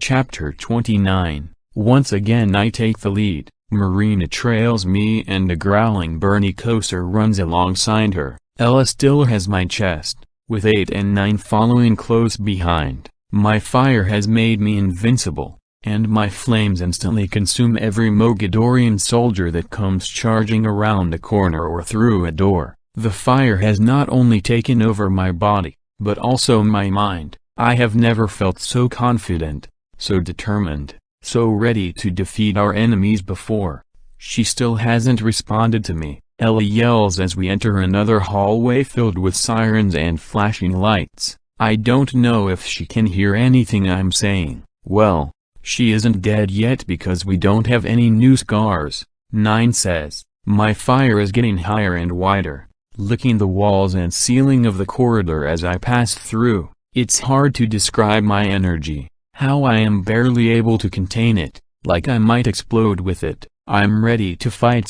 Chapter 29. Once again I take the lead. Marina trails me and the growling Bernie Coaster runs alongside her. Ella still has my chest, with 8 and 9 following close behind. My fire has made me invincible, and my flames instantly consume every Mogadorian soldier that comes charging around a corner or through a door. The fire has not only taken over my body, but also my mind. I have never felt so confident, so determined, so ready to defeat our enemies before. She still hasn't responded to me, Ella yells as we enter another hallway filled with sirens and flashing lights. I don't know if she can hear anything I'm saying. Well, she isn't dead yet because we don't have any new scars, 9 says. My fire is getting higher and wider, licking the walls and ceiling of the corridor as I pass through. It's hard to describe my energy, how I am barely able to contain it, like I might explode with it. I'm ready to fight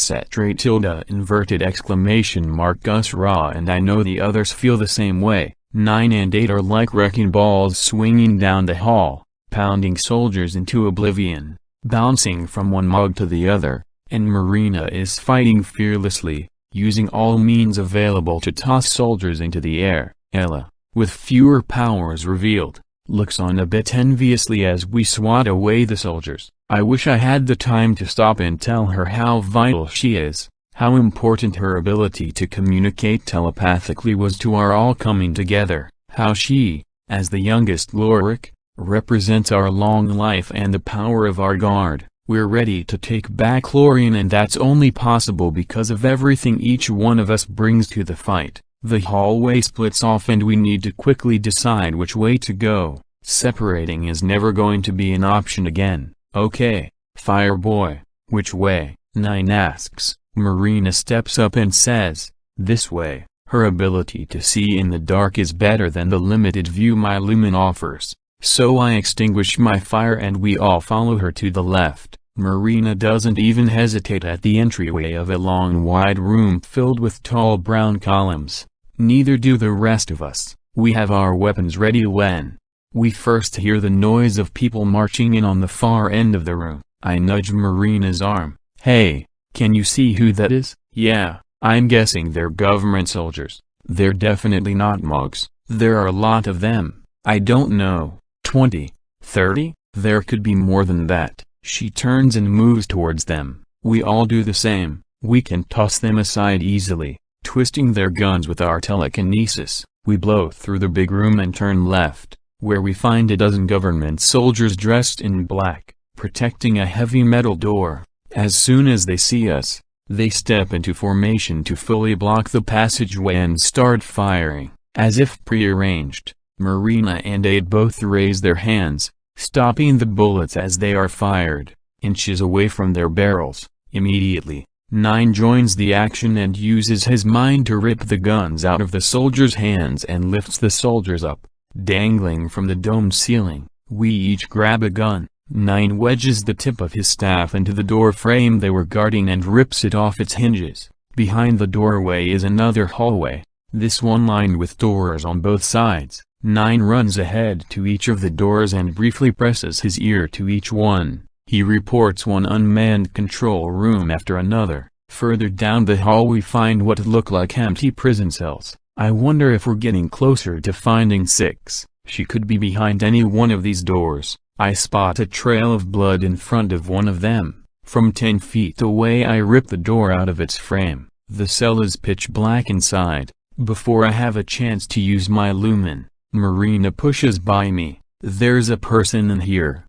Gus Ra, and I know the others feel the same way. 9 and 8 are like wrecking balls swinging down the hall, pounding soldiers into oblivion, bouncing from one mug to the other, and Marina is fighting fearlessly, using all means available to toss soldiers into the air. Ella, with fewer powers revealed, looks on a bit enviously as we swat away the soldiers. I wish I had the time to stop and tell her how vital she is, how important her ability to communicate telepathically was to our all coming together, how she, as the youngest Lorik, represents our long life and the power of our guard. We're ready to take back Lorien, and that's only possible because of everything each one of us brings to the fight. The hallway splits off and we need to quickly decide which way to go. Separating is never going to be an option again. Okay, Fireboy, which way? 9 asks. Marina steps up and says, this way. Her ability to see in the dark is better than the limited view my lumen offers, so I extinguish my fire and we all follow her to the left. Marina doesn't even hesitate at the entryway of a long wide room filled with tall brown columns. Neither do the rest of us. We have our weapons ready when we first hear the noise of people marching in on the far end of the room. I nudge Marina's arm. Hey, can you see who that is? Yeah, I'm guessing they're government soldiers. They're definitely not mugs. There are a lot of them. I don't know, 20, 30? There could be more than that. She turns and moves towards them. We all do the same. We can toss them aside easily, twisting their guns with our telekinesis. We blow through the big room and turn left, where we find a dozen government soldiers dressed in black, protecting a heavy metal door. As soon as they see us, they step into formation to fully block the passageway and start firing, as if prearranged. Marina and 8 both raise their hands, stopping the bullets as they are fired, inches away from their barrels. Immediately, 9 joins the action and uses his mind to rip the guns out of the soldiers' hands and lifts the soldiers up, dangling from the domed ceiling. We each grab a gun. 9 wedges the tip of his staff into the door frame they were guarding and rips it off its hinges. Behind the doorway is another hallway, this one lined with doors on both sides. 9 runs ahead to each of the doors and briefly presses his ear to each one. He reports one unmanned control room after another. Further down the hall we find what look like empty prison cells. I wonder if we're getting closer to finding 6. She could be behind any one of these doors. I spot a trail of blood in front of one of them. From 10 feet away I rip the door out of its frame. The cell is pitch black inside. Before I have a chance to use my lumen, Marina pushes by me. There's a person in here,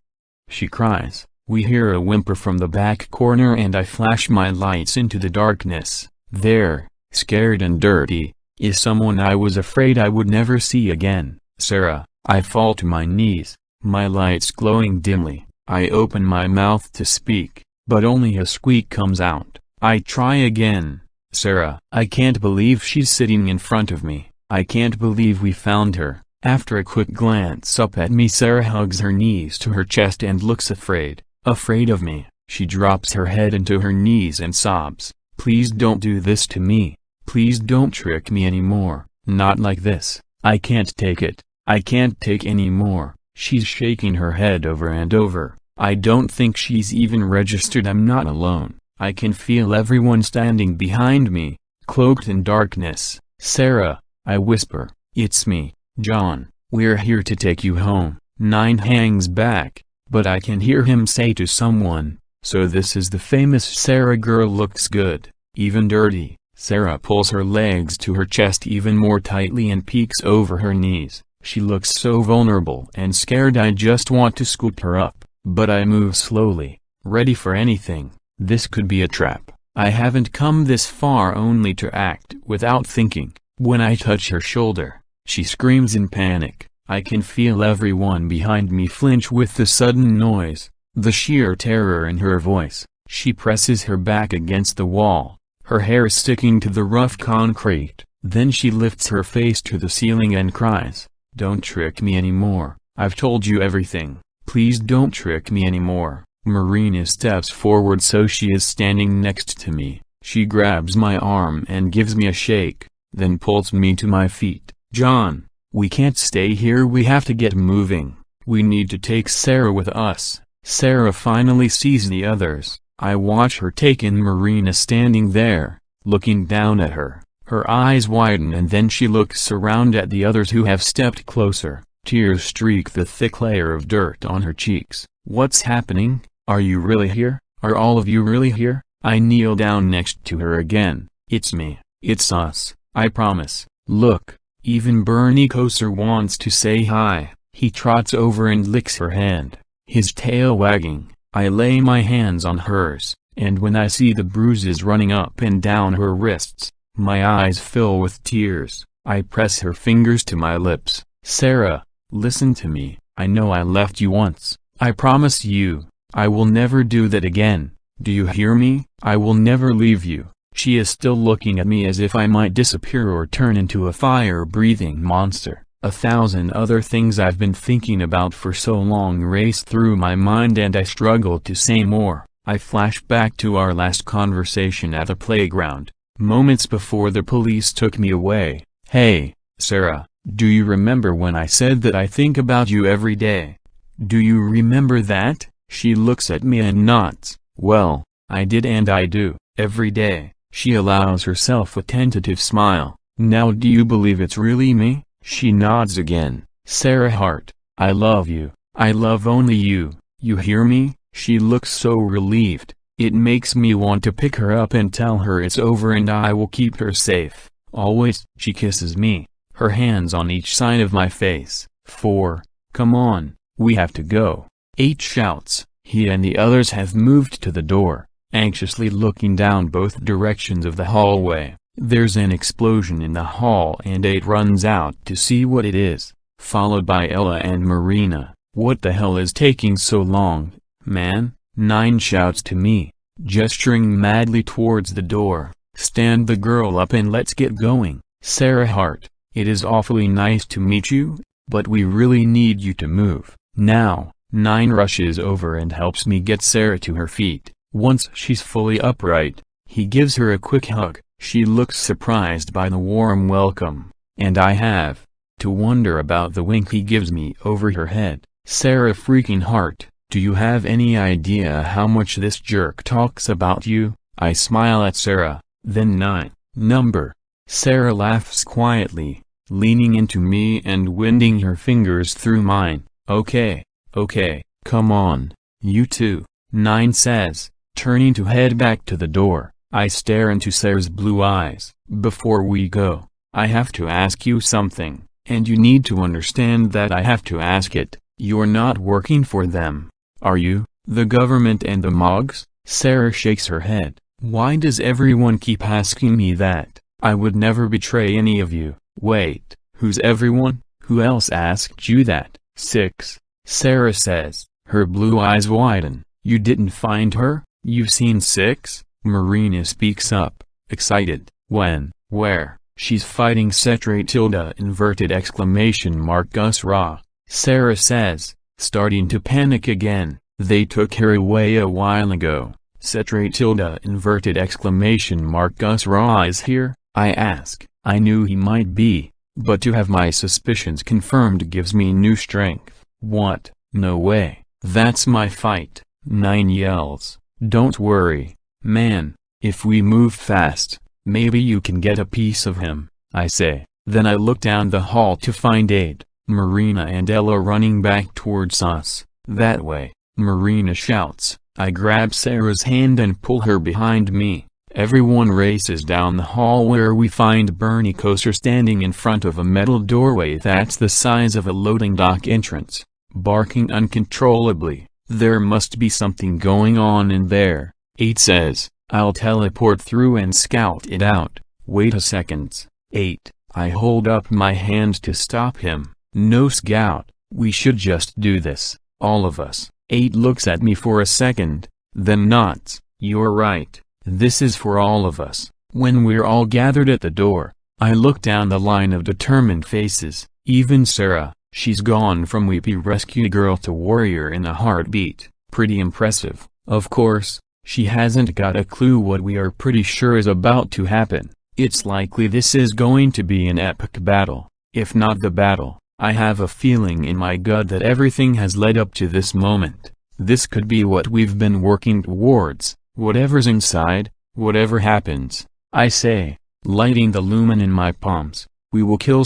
she cries. We hear a whimper from the back corner and I flash my lights into the darkness. There, scared and dirty, is someone I was afraid I would never see again. Sarah. I fall to my knees, my lights glowing dimly. I open my mouth to speak, but only a squeak comes out. I try again. Sarah. I can't believe she's sitting in front of me. I can't believe we found her. After a quick glance up at me, Sarah hugs her knees to her chest and looks afraid. Afraid of me. She drops her head into her knees and sobs. Please don't do this to me. Please don't trick me anymore. Not like this. I can't take it. I can't take any more. She's shaking her head over and over. I don't think she's even registered. I'm not alone. I can feel everyone standing behind me, cloaked in darkness. Sarah, I whisper, it's me, John. We're here to take you home. 9 hangs back, but I can hear him say to someone, so this is the famous Sarah girl. Looks good, even dirty. Sarah pulls her legs to her chest even more tightly and peeks over her knees. She looks so vulnerable and scared. I just want to scoop her up, but I move slowly, ready for anything. This could be a trap. I haven't come this far only to act without thinking. When I touch her shoulder, she screams in panic. I can feel everyone behind me flinch with the sudden noise, the sheer terror in her voice. She presses her back against the wall, her hair sticking to the rough concrete. Then she lifts her face to the ceiling and cries, "Don't trick me anymore. I've told you everything. Please don't trick me anymore." Marina steps forward so she is standing next to me. She grabs my arm and gives me a shake, then pulls me to my feet. "John, we can't stay here. We have to get moving. We need to take Sarah with us." Sarah finally sees the others. I watch her take in Marina standing there, looking down at her. Her eyes widen and then she looks around at the others who have stepped closer. Tears streak the thick layer of dirt on her cheeks. "What's happening? Are you really here? Are all of you really here?" I kneel down next to her again. "It's me. It's us. I promise. Look, even Bernie Kosar wants to say hi." He trots over and licks her hand, his tail wagging. I lay my hands on hers, and when I see the bruises running up and down her wrists, my eyes fill with tears. I press her fingers to my lips. "Sarah, listen to me. I know I left you once. I promise you, I will never do that again. Do you hear me? I will never leave you." She is still looking at me as if I might disappear or turn into a fire-breathing monster. 1,000 other things I've been thinking about for so long race through my mind and I struggle to say more. I flash back to our last conversation at the playground, moments before the police took me away. "Hey, Sarah, do you remember when I said that I think about you every day? Do you remember that?" She looks at me and nods. "Well, I did and I do, every day." She allows herself a tentative smile. "Now do you believe it's really me?" She nods again. "Sarah Hart, I love you. I love only you. You hear me?" She looks so relieved. It makes me want to pick her up and tell her it's over and I will keep her safe. Always. She kisses me, her hands on each side of my face. 4. "Come on, we have to go." 8 shouts. He and the others have moved to the door, anxiously looking down both directions of the hallway. There's an explosion in the hall and 8 runs out to see what it is, followed by Ella and Marina. "What the hell is taking so long, man?" 9 shouts to me, gesturing madly towards the door. "Stand the girl up and let's get going." "Sarah Hart, it is awfully nice to meet you, but we really need you to move now." 9 rushes over and helps me get Sarah to her feet. Once she's fully upright, he gives her a quick hug. She looks surprised by the warm welcome, and I have to wonder about the wink he gives me over her head. "Sarah freaking Hart, do you have any idea how much this jerk talks about you?" I smile at Sarah, then 9 number. Sarah laughs quietly, leaning into me and winding her fingers through mine. Okay, come on, you two," 9 says, turning to head back to the door. I stare into Sarah's blue eyes. "Before we go, I have to ask you something, and you need to understand that I have to ask it. You're not working for them, are you? The government and the Mogs?" Sarah shakes her head. "Why does everyone keep asking me that? I would never betray any of you." "Wait, who's everyone? Who else asked you that?" 6. Sarah says, her blue eyes widen. "You didn't find her? You've seen 6? Marina speaks up, excited. "When? Where?" "She's fighting Cetre tilde inverted exclamation mark Gus Ra," Sarah says, starting to panic again. "They took her away a while ago." "Cetre tilde inverted exclamation mark Gus Ra is here?" I ask. I knew he might be, but to have my suspicions confirmed gives me new strength. What? No way. That's my fight, 9 yells. Don't worry, man. If we move fast, maybe you can get a piece of him, I say. Then I look down the hall to find 8, Marina and Ella running back towards us. That way, Marina shouts. I grab Sarah's hand and pull her behind me. Everyone races down the hall where we find Bernie Coaster standing in front of a metal doorway that's the size of a loading dock entrance, barking uncontrollably. There must be something going on in there, 8 says. I'll teleport through and scout it out. Wait a second, 8. I hold up my hand to stop him. No scout, we should just do this, all of us. 8 looks at me for a second, then nods. You're right, this is for all of us. When we're all gathered at the door, I look down the line of determined faces. Even Sarah, she's gone from weepy rescue girl to warrior in a heartbeat. Pretty impressive. Of course, she hasn't got a clue what we are pretty sure is about to happen. It's likely this is going to be an epic battle. If not the battle, I have a feeling in my gut that everything has led up to this moment. This could be what we've been working towards. Whatever's inside, whatever happens, I say, lighting the lumen in my palms, we will kill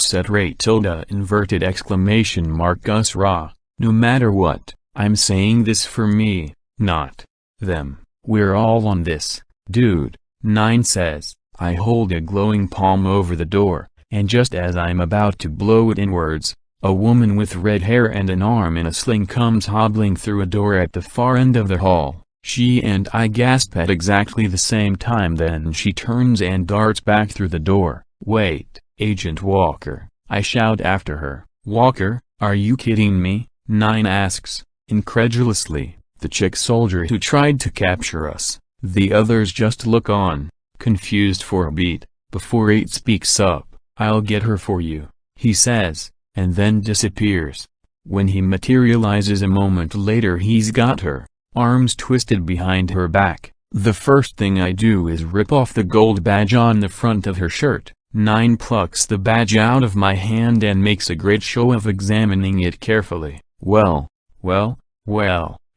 inverted exclamation mark Gus Ra. No matter what, I'm saying this for me, not them. We're all on this, dude, 9 says. I hold a glowing palm over the door, and just as I'm about to blow it inwards, a woman with red hair and an arm in a sling comes hobbling through a door at the far end of the hall. She and I gasp at exactly the same time. Then she turns and darts back through the door. Wait, Agent Walker, I shout after her. Walker, are you kidding me? 9 asks, incredulously. The chick soldier who tried to capture us. The others just look on, confused for a beat, before 8 speaks up. I'll get her for you, he says, and then disappears. When he materializes a moment later, he's got her, arms twisted behind her back. The first thing I do is rip off the gold badge on the front of her shirt. 9 plucks the badge out of my hand and makes a great show of examining it carefully. Well,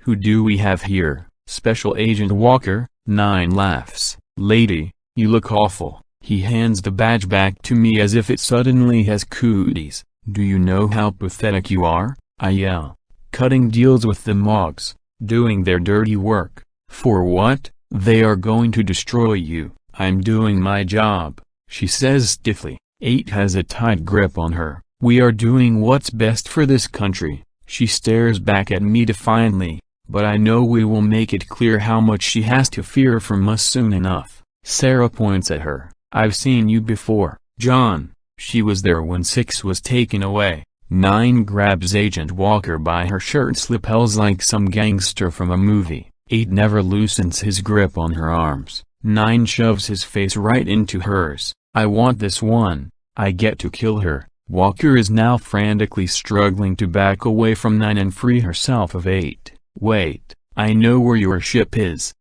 who do we have here? Special Agent Walker? 9 laughs. Lady, you look awful. He hands the badge back to me as if it suddenly has cooties. Do you know how pathetic you are? I yell. Cutting deals with the Mogs, doing their dirty work. For what? They are going to destroy you. I'm doing my job, she says stiffly. 8 has a tight grip on her. We are doing what's best for this country. She stares back at me defiantly, but I know we will make it clear how much she has to fear from us soon enough. Sarah points at her. I've seen you before, John. She was there when 6 was taken away. 9 grabs Agent Walker by her shirt lapels like some gangster from a movie. 8 never loosens his grip on her arms. 9 shoves his face right into hers. I want this one. I get to kill her. Walker is now frantically struggling to back away from 9 and free herself of 8. Wait, I know where your ship is,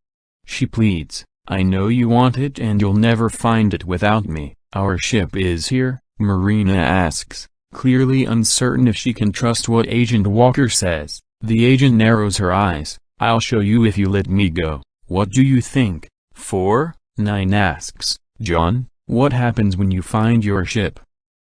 she pleads. I know you want it and you'll never find it without me. Our ship is here, Marina asks, clearly uncertain if she can trust what Agent Walker says. The agent narrows her eyes. I'll show you if you let me go. What do you think? 4? 9 asks. John, what happens when you find your ship?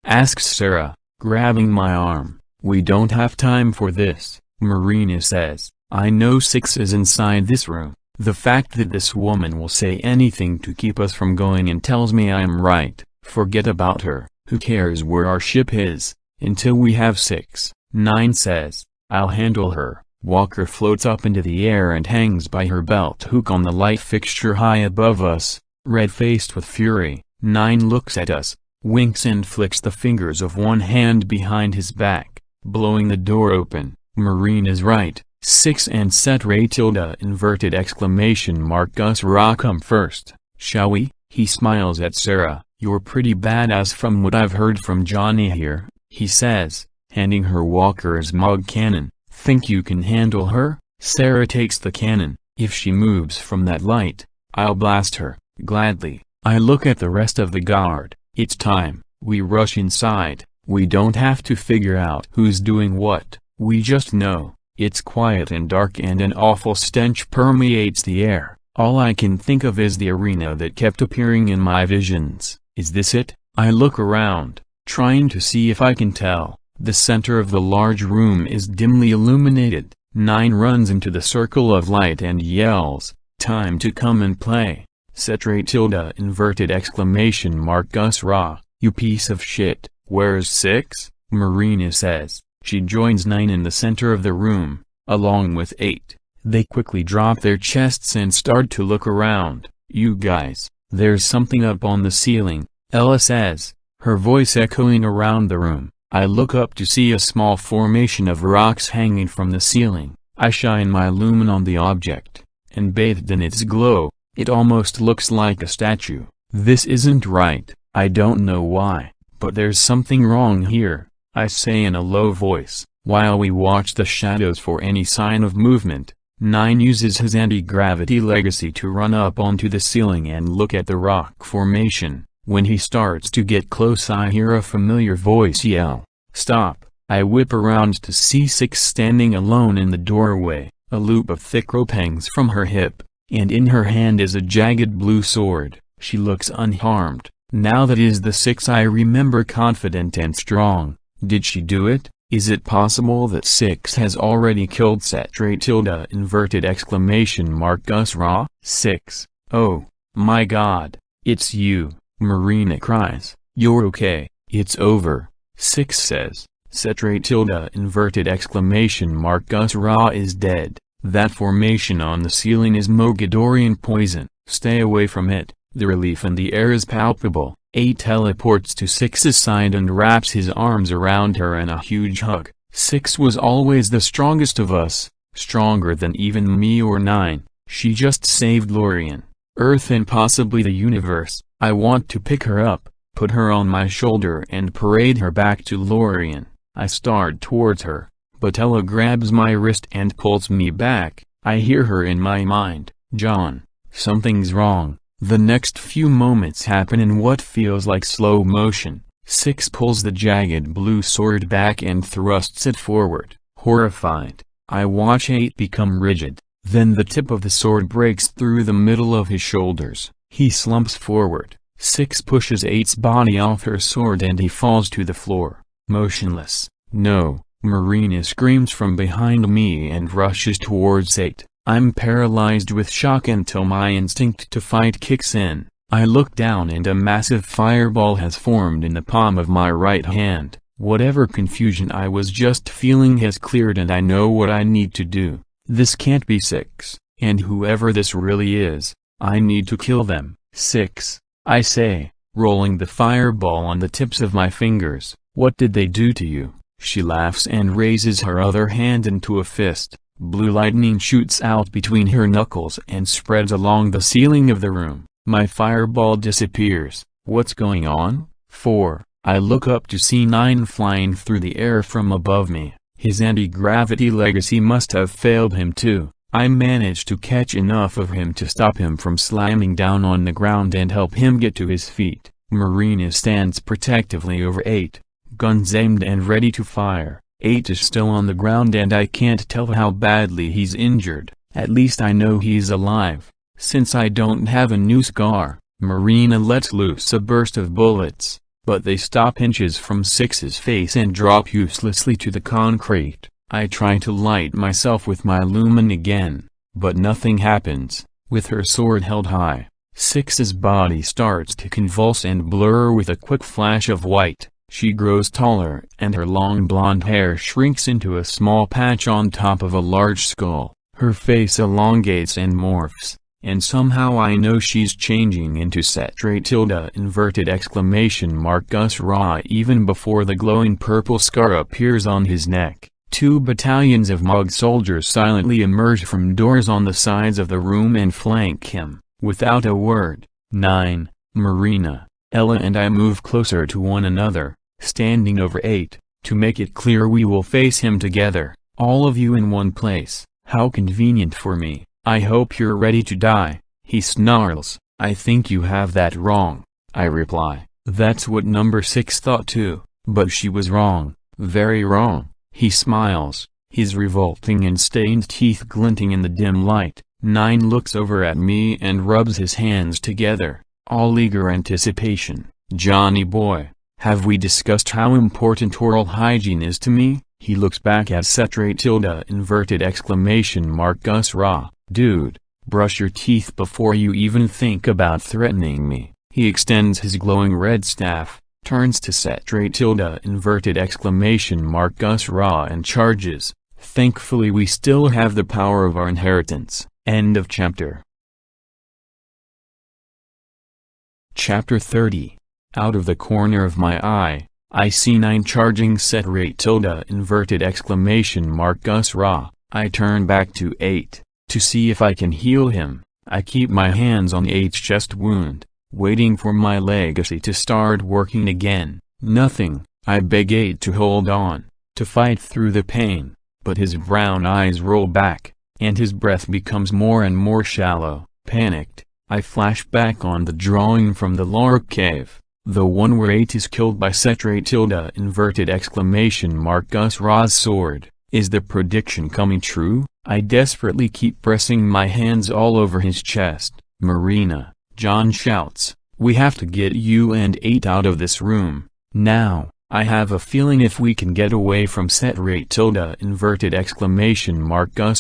Asks Sarah, grabbing my arm. We don't have time for this, Marina says. I know 6 is inside this room. The fact that this woman will say anything to keep us from going in tells me I am right. Forget about her. Who cares where our ship is, until we have 6. 9 says, I'll handle her. Walker floats up into the air and hangs by her belt hook on the light fixture high above us, red-faced with fury. 9 looks at us, winks and flicks the fingers of one hand behind his back, blowing the door open. Marina's right. 6 and inverted exclamation mark Gus Ra come first. Shall we? He smiles at Sarah. You're pretty badass from what I've heard from Johnny here, he says, handing her Walker's Mog cannon. Think you can handle her? Sarah takes the cannon. If she moves from that light, I'll blast her. Gladly. I look at the rest of the guard. It's time. We rush inside. We don't have to figure out who's doing what. We just know. It's quiet and dark and an awful stench permeates the air. All I can think of is the arena that kept appearing in my visions. Is this it? I look around, trying to see if I can tell. The center of the large room is dimly illuminated. 9 runs into the circle of light and yells, "Time to come and play!" Gus Ra, you piece of shit. Where's 6? Marina says. She joins 9 in the center of the room, along with 8. They quickly drop their chests and start to look around. You guys, there's something up on the ceiling, Ella says, her voice echoing around the room. I look up to see a small formation of rocks hanging from the ceiling. I shine my lumen on the object, and bathed in its glow, it almost looks like a statue. This isn't right, I don't know why, but there's something wrong here, I say in a low voice, while we watch the shadows for any sign of movement. 9 uses his anti-gravity legacy to run up onto the ceiling and look at the rock formation. When he starts to get close, I hear a familiar voice yell, "Stop!" I whip around to see 6 standing alone in the doorway. A loop of thick rope hangs from her hip, and in her hand is a jagged blue sword. She looks unharmed. Now that is the 6 I remember, confident and strong. Did she do it? Is it possible that 6 has already killed Gus Ra? 6. Oh, my God, it's you, Marina cries. You're okay, it's over, 6 says. Gus Ra is dead. That formation on the ceiling is Mogadorian poison. Stay away from it. The relief in the air is palpable. 8 teleports to 6's side and wraps his arms around her in a huge hug. 6 was always the strongest of us, stronger than even me or 9. She just saved Lorien, Earth and possibly the universe. I want to pick her up, put her on my shoulder and parade her back to Lorien. I start towards her, but Ella grabs my wrist and pulls me back. I hear her in my mind, "John, something's wrong." The next few moments happen in what feels like slow motion. 6 pulls the jagged blue sword back and thrusts it forward. Horrified, I watch 8 become rigid. Then the tip of the sword breaks through the middle of his shoulders. He slumps forward. 6 pushes 8's body off her sword and he falls to the floor, motionless. No, Marina screams from behind me and rushes towards 8. I'm paralyzed with shock until my instinct to fight kicks in. I look down and a massive fireball has formed in the palm of my right hand. Whatever confusion I was just feeling has cleared and I know what I need to do. This can't be 6, and whoever this really is, I need to kill them. 6, I say, rolling the fireball on the tips of my fingers. What did they do to you? She laughs and raises her other hand into a fist. Blue lightning shoots out between her knuckles and spreads along the ceiling of the room. My fireball disappears. What's going on? 4. I look up to see 9 flying through the air from above me. His anti-gravity legacy must have failed him too. I manage to catch enough of him to stop him from slamming down on the ground and help him get to his feet. Marina stands protectively over 8, guns aimed and ready to fire. 8 is still on the ground and I can't tell how badly he's injured. At least I know he's alive. Since I don't have a new scar, Marina lets loose a burst of bullets, but they stop inches from 6's face and drop uselessly to the concrete. I try to light myself with my lumen again, but nothing happens. With her sword held high, 6's body starts to convulse and blur with a quick flash of white. She grows taller and her long blonde hair shrinks into a small patch on top of a large skull. Her face elongates and morphs, and somehow I know she's changing into Gus Ra even before the glowing purple scar appears on his neck. 2 battalions of Mug soldiers silently emerge from doors on the sides of the room and flank him. Without a word, 9, Marina, Ella and I move closer to one another, standing over 8, to make it clear we will face him together, all of you in one place. How convenient for me. I hope you're ready to die, he snarls. I think you have that wrong, I reply. That's what number 6 thought too, but she was wrong, very wrong. He smiles, his revolting and stained teeth glinting in the dim light. 9 looks over at me and rubs his hands together, all eager anticipation. "Johnny boy, have we discussed how important oral hygiene is to me?" He looks back at Gus Ra. "Dude, brush your teeth before you even think about threatening me." He extends his glowing red staff, turns to Gus Ra and charges. Thankfully we still have the power of our inheritance. End of chapter. Chapter 30. Out of the corner of my eye, I see 9 charging Gus Ra. I turn back to 8, to see if I can heal him. I keep my hands on 8's chest wound, waiting for my legacy to start working again. Nothing. I beg 8 to hold on, to fight through the pain, but his brown eyes roll back, and his breath becomes more and more shallow. Panicked, I flash back on the drawing from the Lark Cave, the one where 8 is killed by Gus Ra's sword. Is the prediction coming true? I desperately keep pressing my hands all over his chest. "Marina," John shouts, "we have to get you and 8 out of this room, now." I have a feeling if we can get away from Gus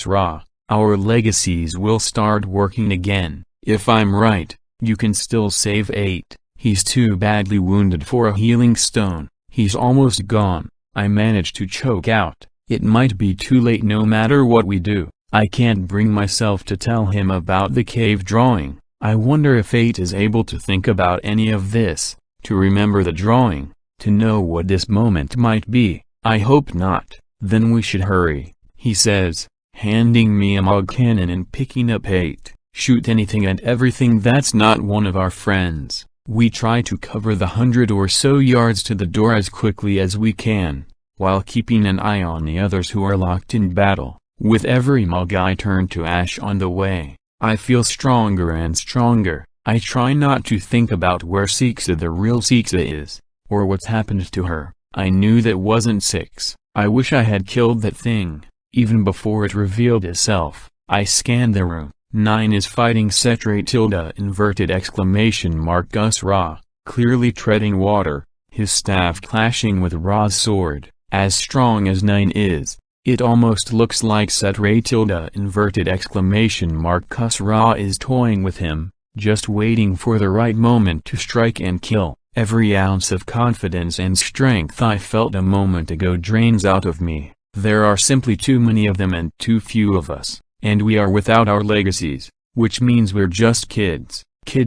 Ra, our legacies will start working again. If I'm right, you can still save 8. He's too badly wounded for a healing stone. He's almost gone. I manage to choke out. It might be too late no matter what we do. I can't bring myself to tell him about the cave drawing. I wonder if 8 is able to think about any of this, to remember the drawing, to know what this moment might be. I hope not. "Then we should hurry," he says, handing me a Mog cannon and picking up 8. "Shoot anything and everything that's not one of our friends." We try to cover the 100 or so yards to the door as quickly as we can, while keeping an eye on the others who are locked in battle. With every Mog I turn to ash on the way, I feel stronger and stronger. I try not to think about where Siksa the real Siksa is, or what's happened to her. I knew that wasn't 6. I wish I had killed that thing, even before it revealed itself. I scan the room. 9 is fighting Gus Ra, clearly treading water, his staff clashing with Ra's sword. As strong as 9 is, it almost looks like Gus Ra is toying with him, just waiting for the right moment to strike and kill. Every ounce of confidence and strength I felt a moment ago drains out of me. There are simply too many of them and too few of us, and we are without our legacies, which means we're just kids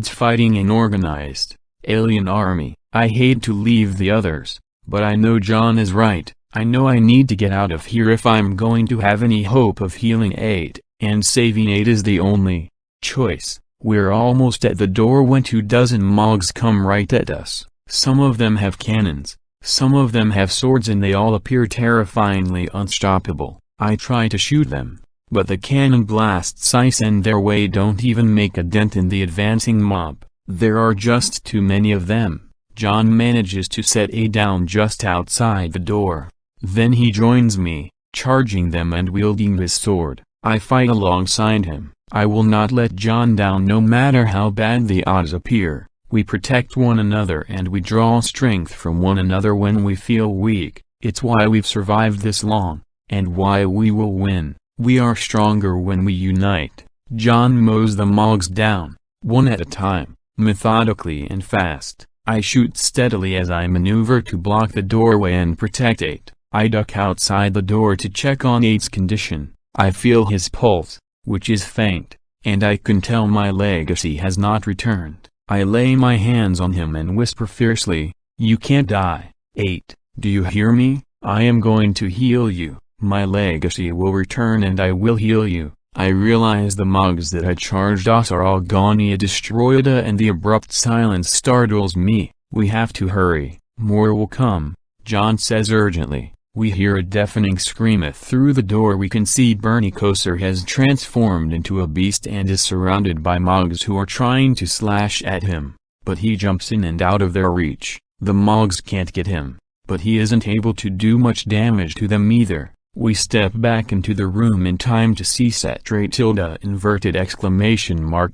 fighting an organized, alien army. I hate to leave the others, but I know John is right. I know I need to get out of here if I'm going to have any hope of healing 8, and saving 8 is the only choice. We're almost at the door when 2 dozen Mogs come right at us. Some of them have cannons, some of them have swords, and they all appear terrifyingly unstoppable. I try to shoot them, but the cannon blasts I send their way don't even make a dent in the advancing mob. There are just too many of them. John manages to set 8 down just outside the door. Then he joins me, charging them and wielding his sword. I fight alongside him. I will not let John down no matter how bad the odds appear. We protect one another and we draw strength from one another when we feel weak. It's why we've survived this long, and why we will win. We are stronger when we unite. John mows the Mogs down, one at a time, methodically and fast. I shoot steadily as I maneuver to block the doorway and protect 8. I duck outside the door to check on 8's condition. I feel his pulse, which is faint, and I can tell my legacy has not returned. I lay my hands on him and whisper fiercely, "You can't die, 8, do you hear me? I am going to heal you. My legacy will return and I will heal you." I realize the Mogs that I charged us are all gone, destroyed, and the abrupt silence startles me. "We have to hurry, more will come," John says urgently. We hear a deafening scream. Through the door we can see Pittacus has transformed into a beast and is surrounded by Mogs who are trying to slash at him, but he jumps in and out of their reach. The Mogs can't get him, but he isn't able to do much damage to them either. We step back into the room in time to see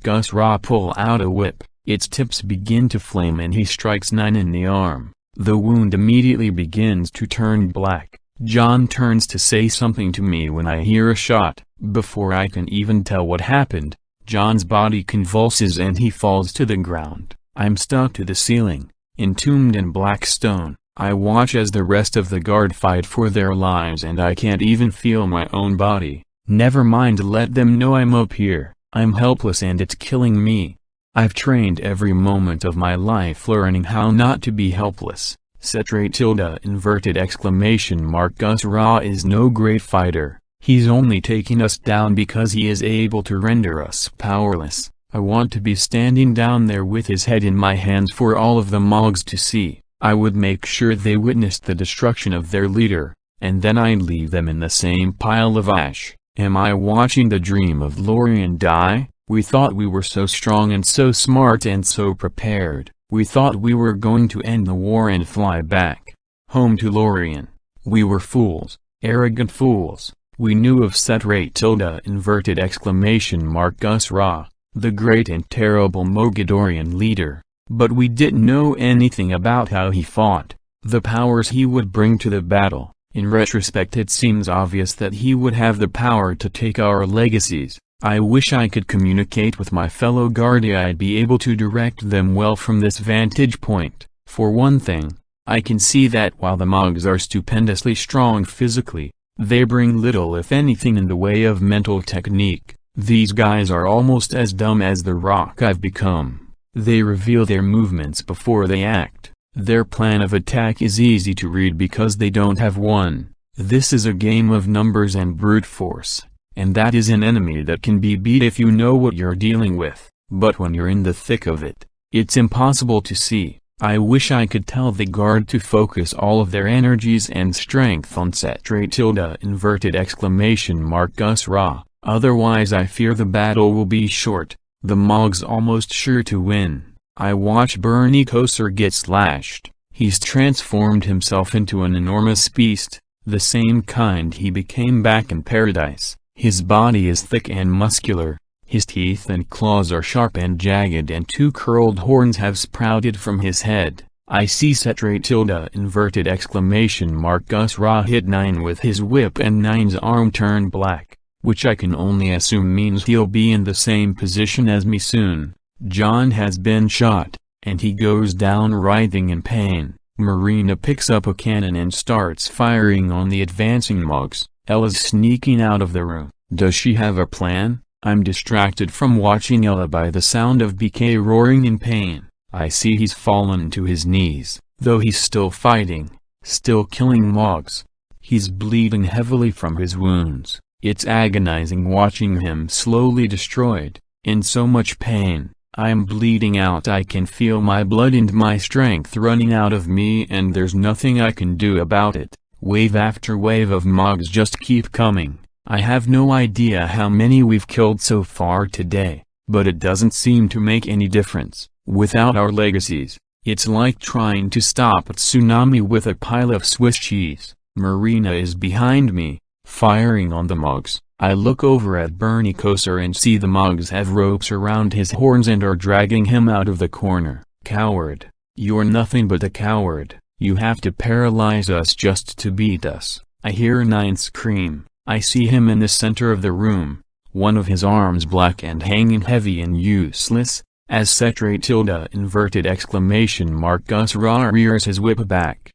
Gus Ra pull out a whip. Its tips begin to flame and he strikes 9 in the arm. The wound immediately begins to turn black. John turns to say something to me when I hear a shot. Before I can even tell what happened, John's body convulses and he falls to the ground. I'm stuck to the ceiling, entombed in black stone. I watch as the rest of the guard fight for their lives and I can't even feel my own body. Never mind, let them know I'm up here. I'm helpless and it's killing me. I've trained every moment of my life learning how not to be helpless. Gus Ra is no great fighter. He's only taking us down because he is able to render us powerless. I want to be standing down there with his head in my hands for all of the Mogs to see. I would make sure they witnessed the destruction of their leader, and then I'd leave them in the same pile of ash. Am I watching the dream of Lorien die? We thought we were so strong and so smart and so prepared. We thought we were going to end the war and fly back home to Lorien. We were fools, arrogant fools. We knew of Gus Ra, the great and terrible Mogadorian leader, but we didn't know anything about how he fought, the powers he would bring to the battle. In retrospect it seems obvious that he would have the power to take our legacies. I wish I could communicate with my fellow Guardia. I'd be able to direct them well from this vantage point. For one thing, I can see that while the Mogs are stupendously strong physically, they bring little if anything in the way of mental technique. These guys are almost as dumb as the rock I've become. They reveal their movements before they act. Their plan of attack is easy to read because they don't have one. This is a game of numbers and brute force, and that is an enemy that can be beat if you know what you're dealing with. But when you're in the thick of it, it's impossible to see. I wish I could tell the guard to focus all of their energies and strength on Gus Ra, otherwise I fear the battle will be short, the Mogs almost sure to win. I watch Pittacus get slashed. He's transformed himself into an enormous beast, the same kind he became back in paradise. His body is thick and muscular, his teeth and claws are sharp and jagged and 2 curled horns have sprouted from his head. I see Gus Ra hit 9 with his whip and 9's arm turned black, which I can only assume means he'll be in the same position as me soon. John has been shot, and he goes down writhing in pain. Marina picks up a cannon and starts firing on the advancing Mogs. Ella's sneaking out of the room. Does she have a plan? I'm distracted from watching Ella by the sound of BK roaring in pain. I see he's fallen to his knees, though he's still fighting, still killing Mogs. He's bleeding heavily from his wounds. It's agonizing watching him slowly destroyed, in so much pain. I am bleeding out. I can feel my blood and my strength running out of me and there's nothing I can do about it. Wave after wave of Mogs just keep coming. I have no idea how many we've killed so far today, but it doesn't seem to make any difference. Without our legacies, it's like trying to stop a tsunami with a pile of Swiss cheese. Marina is behind me, firing on the Mogs. I look over at Pittacus and see the Mogs have ropes around his horns and are dragging him out of the corner. Coward. You're nothing but a coward. You have to paralyze us just to beat us. I hear 9 scream. I see him in the center of the room, one of his arms black and hanging heavy and useless, as Gus Ra rears his whip back.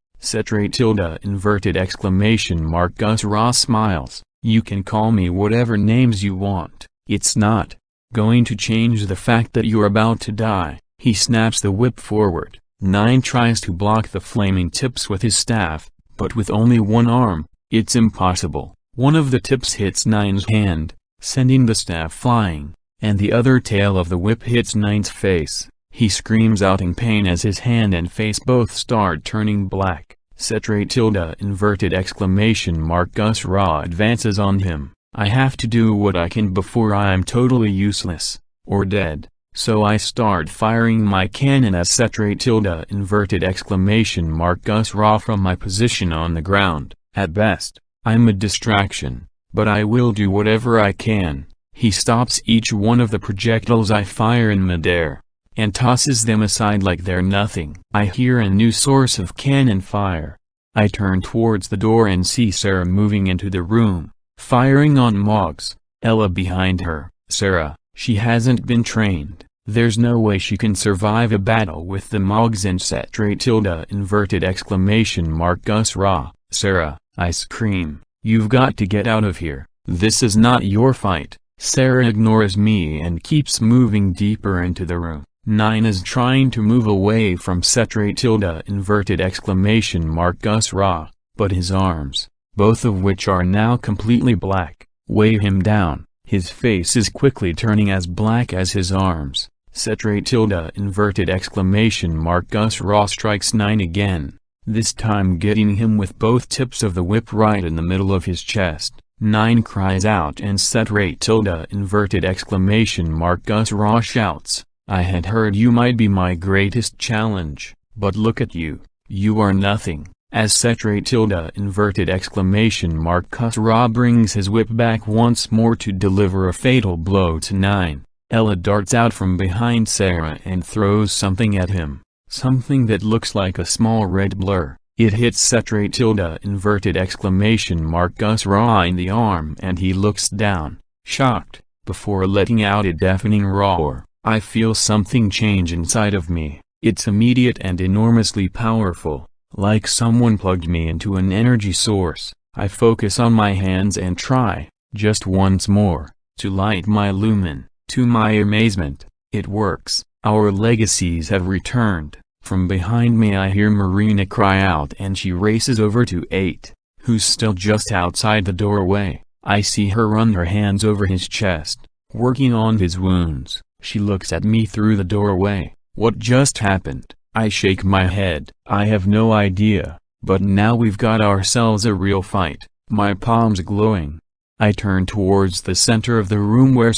Gus Ra smiles. You can call me whatever names you want. It's not going to change the fact that you're about to die. He snaps the whip forward. 9 tries to block the flaming tips with his staff, but with only one arm, it's impossible. One of the tips hits 9's hand, sending the staff flying, and the other tail of the whip hits 9's face. He screams out in pain as his hand and face both start turning black. Gus Ra advances on him. I have to do what I can before I am totally useless, or dead. So I start firing my cannon as Gus Ra from my position on the ground. At best, I'm a distraction, but I will do whatever I can. He stops each one of the projectiles I fire in midair, and tosses them aside like they're nothing. I hear a new source of cannon fire. I turn towards the door and see Sarah moving into the room, firing on Moggs. Ella behind her. Sarah, she hasn't been trained. There's no way she can survive a battle with the Moggs and Gus Ra. Sarah, I scream, you've got to get out of here. This is not your fight. Sarah ignores me and keeps moving deeper into the room. 9 is trying to move away from Gus Ra, but his arms, both of which are now completely black, weigh him down. His face is quickly turning as black as his arms. Gus Ra strikes 9 again, this time getting him with both tips of the whip right in the middle of his chest. 9 cries out and Gus Ra shouts, I had heard you might be my greatest challenge, but look at you, you are nothing. As Gus Ra brings his whip back once more to deliver a fatal blow to 9, Ella darts out from behind Sarah and throws something at him, something that looks like a small red blur. It hits Gus Ra in the arm and he looks down, shocked, before letting out a deafening roar. I feel something change inside of me. It's immediate and enormously powerful, like someone plugged me into an energy source. I focus on my hands and try, just once more, to light my lumen. To my amazement, it works. Our legacies have returned. From behind me I hear Marina cry out and she races over to 8, who's still just outside the doorway. I see her run her hands over his chest, working on his wounds. She looks at me through the doorway. What just happened? I shake my head. I have no idea, but now we've got ourselves a real fight. My palms glowing. I turn towards the center of the room where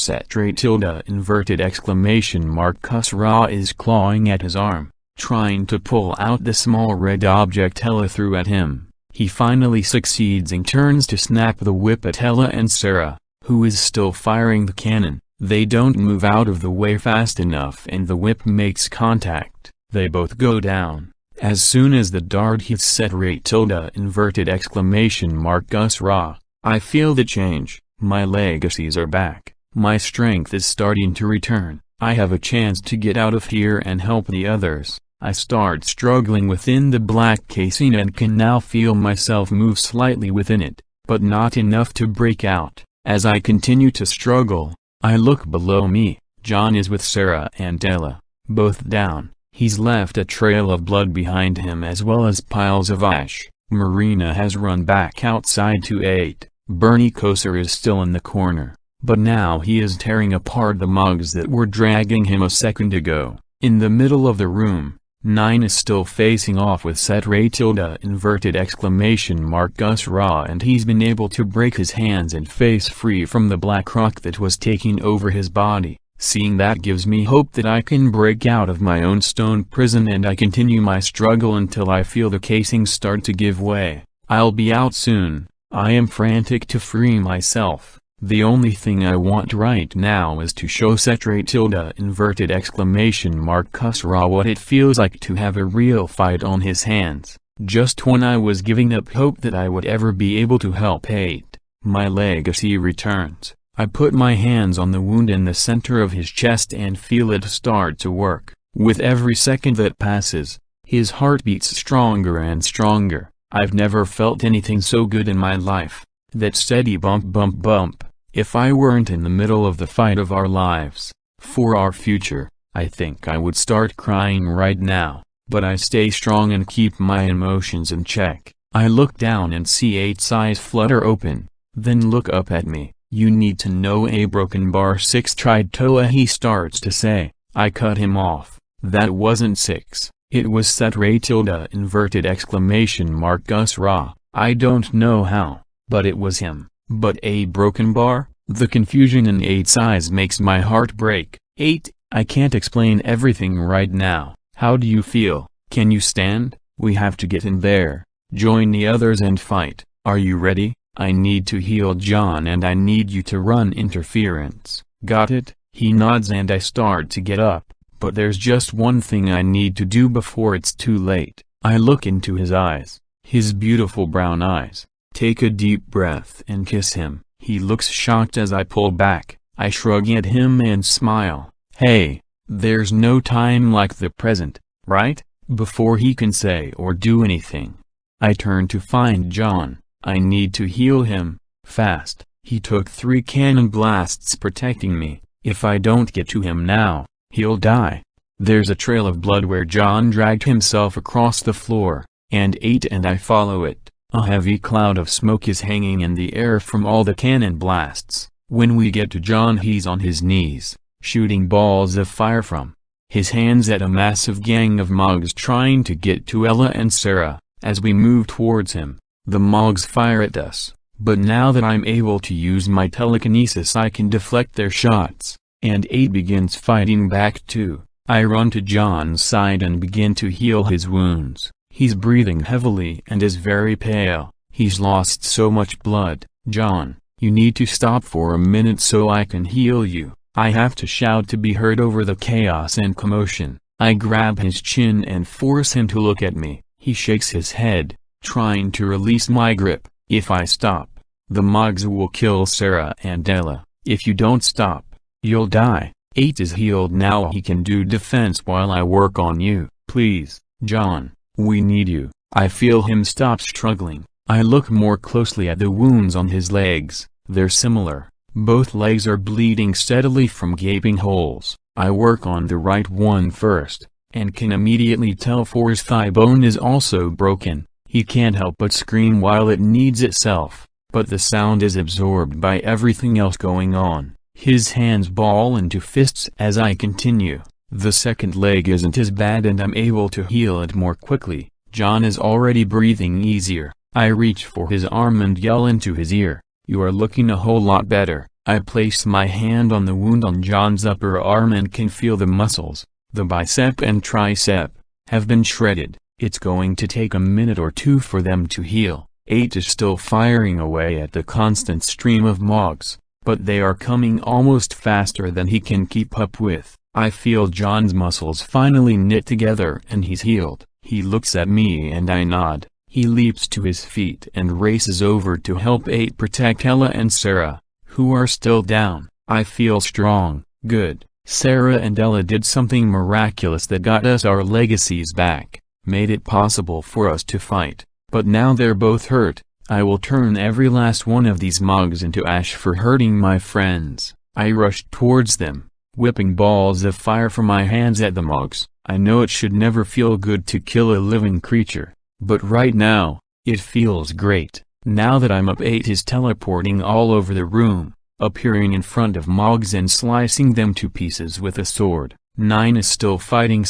Gus Ra is clawing at his arm, trying to pull out the small red object Ella threw at him. He finally succeeds and turns to snap the whip at Ella and Sarah, who is still firing the cannon. They don't move out of the way fast enough and the whip makes contact. They both go down. As soon as the dart hits Gus Ra, I feel the change. My legacies are back. My strength is starting to return. I have a chance to get out of here and help the others. I start struggling within the black casing and can now feel myself move slightly within it, but not enough to break out. As I continue to struggle, I look below me. John is with Sarah and Ella, both down. He's left a trail of blood behind him as well as piles of ash. Marina has run back outside to 8. Bernie Kosar is still in the corner, but now he is tearing apart the mugs that were dragging him a second ago. In the middle of the room, 9 is still facing off with Gus Ra, and he's been able to break his hands and face free from the black rock that was taking over his body. Seeing that gives me hope that I can break out of my own stone prison, and I continue my struggle until I feel the casing start to give way. I'll be out soon. I am frantic to free myself. The only thing I want right now is to show Gus Ra what it feels like to have a real fight on his hands. Just when I was giving up hope that I would ever be able to help 8, my legacy returns. I put my hands on the wound in the center of his chest and feel it start to work. With every second that passes, his heart beats stronger and stronger. I've never felt anything so good in my life. That steady bump bump bump. If I weren't in the middle of the fight of our lives, for our future, I think I would start crying right now. But I stay strong and keep my emotions in check. I look down and see 8's eyes flutter open, then look up at me. You need to know a broken bar 6 tried Toa, he starts to say. I cut him off. That wasn't 6. It was Gus Ra. I don't know how, but it was him. But a broken bar? The confusion in 8's eyes makes my heart break. 8, I can't explain everything right now. How do you feel? Can you stand? We have to get in there, join the others and fight. Are you ready? I need to heal John and I need you to run interference. Got it? He nods and I start to get up, but there's just one thing I need to do before it's too late. I look into his eyes, his beautiful brown eyes. Take a deep breath and kiss him. He looks shocked as I pull back. I shrug at him and smile. Hey, there's no time like the present, right? Before he can say or do anything, I turn to find John. I need to heal him, fast. He took 3 cannon blasts protecting me. If I don't get to him now, he'll die. There's a trail of blood where John dragged himself across the floor, and ate, and I follow it. A heavy cloud of smoke is hanging in the air from all the cannon blasts. When we get to John, he's on his knees, shooting balls of fire from his hands at a massive gang of Mogs trying to get to Ella and Sarah. As we move towards him, the Mogs fire at us, but now that I'm able to use my telekinesis I can deflect their shots, and 8 begins fighting back too. I run to John's side and begin to heal his wounds. He's breathing heavily and is very pale. He's lost so much blood. John, you need to stop for a minute so I can heal you. I have to shout to be heard over the chaos and commotion. I grab his chin and force him to look at me. He shakes his head, trying to release my grip. If I stop, the Mogs will kill Sarah and Ella. If you don't stop, you'll die. 8 is healed now. He can do defense while I work on you. Please, John, we need you. I feel him stop struggling. I look more closely at the wounds on his legs. They're similar. Both legs are bleeding steadily from gaping holes. I work on the right one first, and can immediately tell his thigh bone is also broken. He can't help but scream while it kneads itself, but the sound is absorbed by everything else going on. His hands ball into fists as I continue. The second leg isn't as bad and I'm able to heal it more quickly. John is already breathing easier. I reach for his arm and yell into his ear, "You are looking a whole lot better." I place my hand on the wound on John's upper arm and can feel the muscles, the bicep and tricep, have been shredded. It's going to take a minute or two for them to heal. 8 is still firing away at the constant stream of Mogs, but they are coming almost faster than he can keep up with. I feel John's muscles finally knit together and he's healed. He looks at me and I nod. He leaps to his feet and races over to help 8 protect Ella and Sarah, who are still down. I feel strong. Good. Sarah and Ella did something miraculous that got us our legacies back, made it possible for us to fight, but now they're both hurt. I will turn every last one of these Mogs into ash for hurting my friends. I rushed towards them, whipping balls of fire from my hands at the Mogs. I know it should never feel good to kill a living creature, but right now, it feels great. Now that I'm up, 8 is teleporting all over the room, appearing in front of Mogs and slicing them to pieces with a sword. 9 is still fighting !!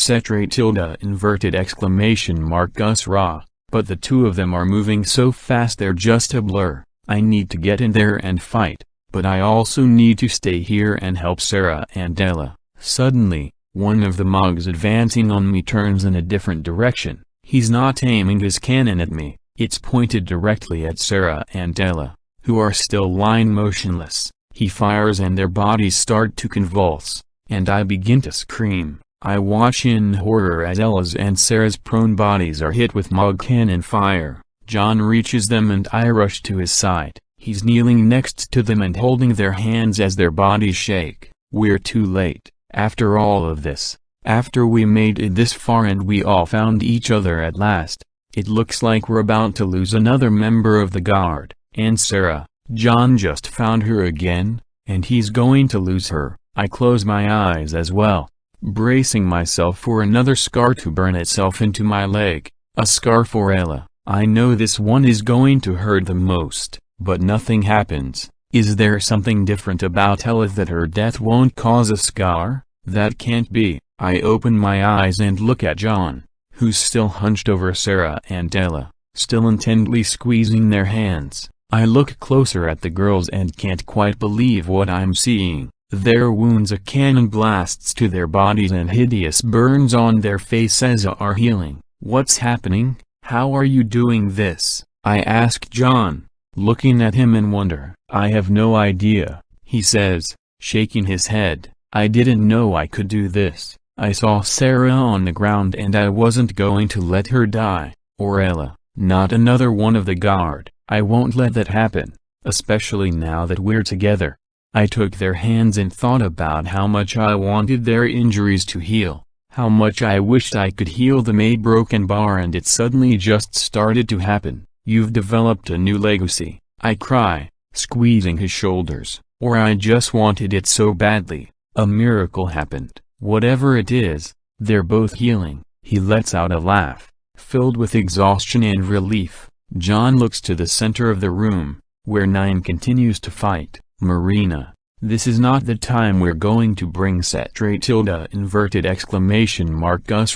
Gus Ra, but the two of them are moving so fast they're just a blur. I need to get in there and fight, but I also need to stay here and help Sarah and Ella. Suddenly, one of the Mogs advancing on me turns in a different direction. He's not aiming his cannon at me, it's pointed directly at Sarah and Ella, who are still lying motionless. He fires and their bodies start to convulse, and I begin to scream. I watch in horror as Ella's and Sarah's prone bodies are hit with Mog cannon fire. John reaches them and I rush to his side. He's kneeling next to them and holding their hands as their bodies shake. We're too late. After all of this, after we made it this far and we all found each other at last, it looks like we're about to lose another member of the guard. And Sarah, John just found her again, and he's going to lose her. I close my eyes as well, bracing myself for another scar to burn itself into my leg. A scar for Ella. I know this one is going to hurt the most, but nothing happens. Is there something different about Ella that her death won't cause a scar? That can't be. I open my eyes and look at John, who's still hunched over Sarah and Ella, still intently squeezing their hands. I look closer at the girls and can't quite believe what I'm seeing. Their wounds a cannon blasts to their bodies and hideous burns on their faces are healing. What's happening? How are you doing this? I ask John, looking at him in wonder. I have no idea, he says, shaking his head. I didn't know I could do this. I saw Sarah on the ground and I wasn't going to let her die, or Ella, not another one of the guard. I won't let that happen, especially now that we're together. I took their hands and thought about how much I wanted their injuries to heal, how much I wished I could heal the broken bar, and it suddenly just started to happen. You've developed a new legacy, I cry, squeezing his shoulders, or I just wanted it so badly. A miracle happened. Whatever it is, they're both healing. He lets out a laugh, filled with exhaustion and relief. John looks to the center of the room, where 9 continues to fight. Marina, this is not the time we're going to bring Gus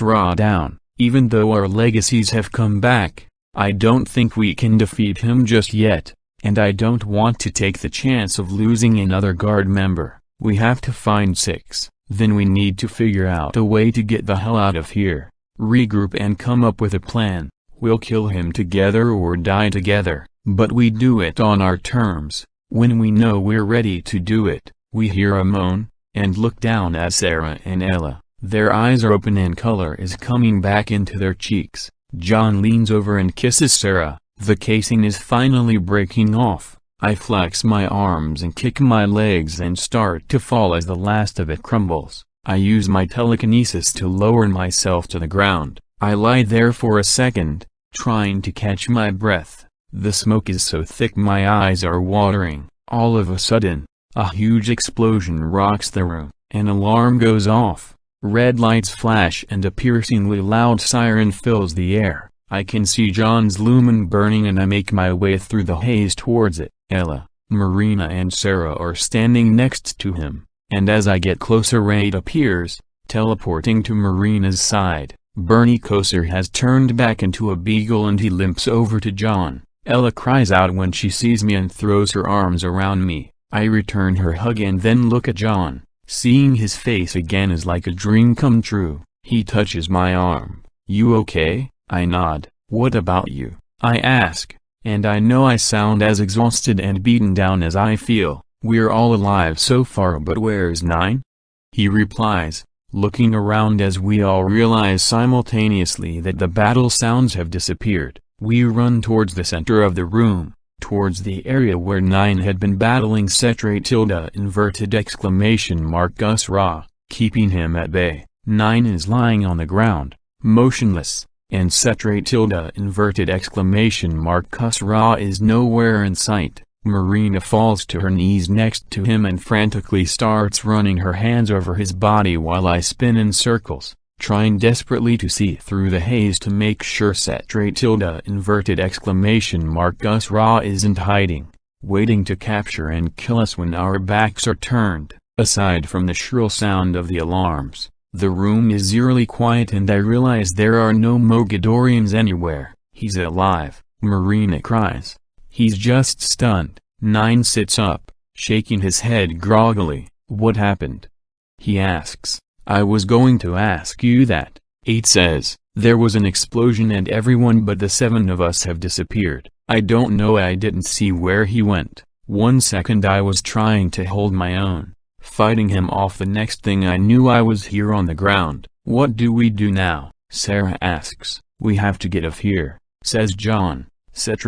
Ra down. Even though our legacies have come back, I don't think we can defeat him just yet, and I don't want to take the chance of losing another guard member. We have to find 6, then we need to figure out a way to get the hell out of here, regroup and come up with a plan. We'll kill him together or die together, but we do it on our terms. When we know we're ready to do it, we hear a moan, and look down at Sarah and Ella. Their eyes are open and color is coming back into their cheeks. John leans over and kisses Sarah. The casing is finally breaking off. I flex my arms and kick my legs and start to fall as the last of it crumbles. I use my telekinesis to lower myself to the ground. I lie there for a second, trying to catch my breath. The smoke is so thick my eyes are watering. All of a sudden, a huge explosion rocks the room. An alarm goes off. Red lights flash and a piercingly loud siren fills the air. I can see John's lumen burning and I make my way through the haze towards it. Ella, Marina and Sarah are standing next to him, and as I get closer Raid appears, teleporting to Marina's side. Bernie Kosar has turned back into a beagle and he limps over to John. Ella cries out when she sees me and throws her arms around me. I return her hug and then look at John. Seeing his face again is like a dream come true. He touches my arm. You okay? I nod. What about you? I ask, and I know I sound as exhausted and beaten down as I feel. We're all alive so far, but where's 9? He replies, looking around as we all realize simultaneously that the battle sounds have disappeared. We run towards the center of the room, towards the area where 9 had been battling Gus Ra, keeping him at bay. 9 is lying on the ground, motionless, and Gus Ra is nowhere in sight. Marina falls to her knees next to him and frantically starts running her hands over his body while I spin in circles, trying desperately to see through the haze to make sure Gus Ra isn't hiding, waiting to capture and kill us when our backs are turned. Aside from the shrill sound of the alarms, the room is eerily quiet and I realize there are no Mogadorians anywhere. He's alive, Marina cries. He's just stunned. 9 sits up, shaking his head groggily. What happened? He asks. I was going to ask you that. 8 says, there was an explosion and everyone but the 7 of us have disappeared. I don't know, I didn't see where he went. 1 second I was trying to hold my own, fighting him off. The next thing I knew I was here on the ground. What do we do now? Sarah asks. We have to get off here, says John. Gus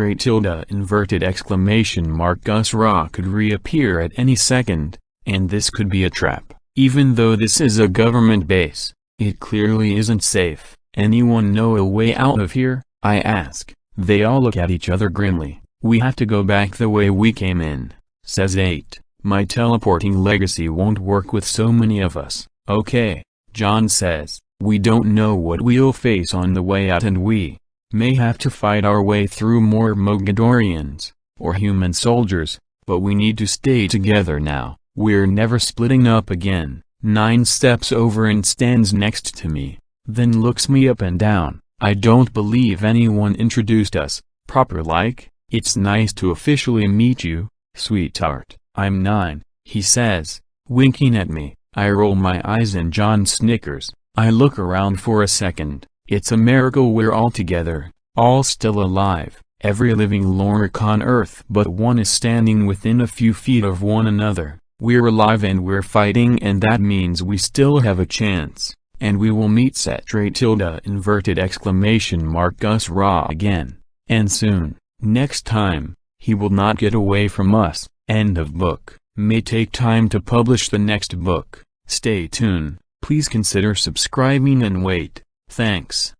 Ra could reappear at any second, and this could be a trap. Even though this is a government base, it clearly isn't safe. Anyone know a way out of here? I ask. They all look at each other grimly. We have to go back the way we came in, says 8. My teleporting legacy won't work with so many of us. Okay, John says. We don't know what we'll face on the way out and we may have to fight our way through more Mogadorians, or human soldiers, but we need to stay together now. We're never splitting up again. 9 steps over and stands next to me, then looks me up and down. I don't believe anyone introduced us, proper like. It's nice to officially meet you, sweetheart. I'm 9, he says, Winking at me, I roll my eyes and John snickers. I look around for a second. It's a miracle we're all together, all still alive. Every living Lorik on Earth but one is standing within a few feet of one another. We're alive and we're fighting, and that means we still have a chance. And we will meet Gus Ra again. And soon. Next time. He will not get away from us. End of book. May take time to publish the next book. Stay tuned. Please consider subscribing and wait. Thanks.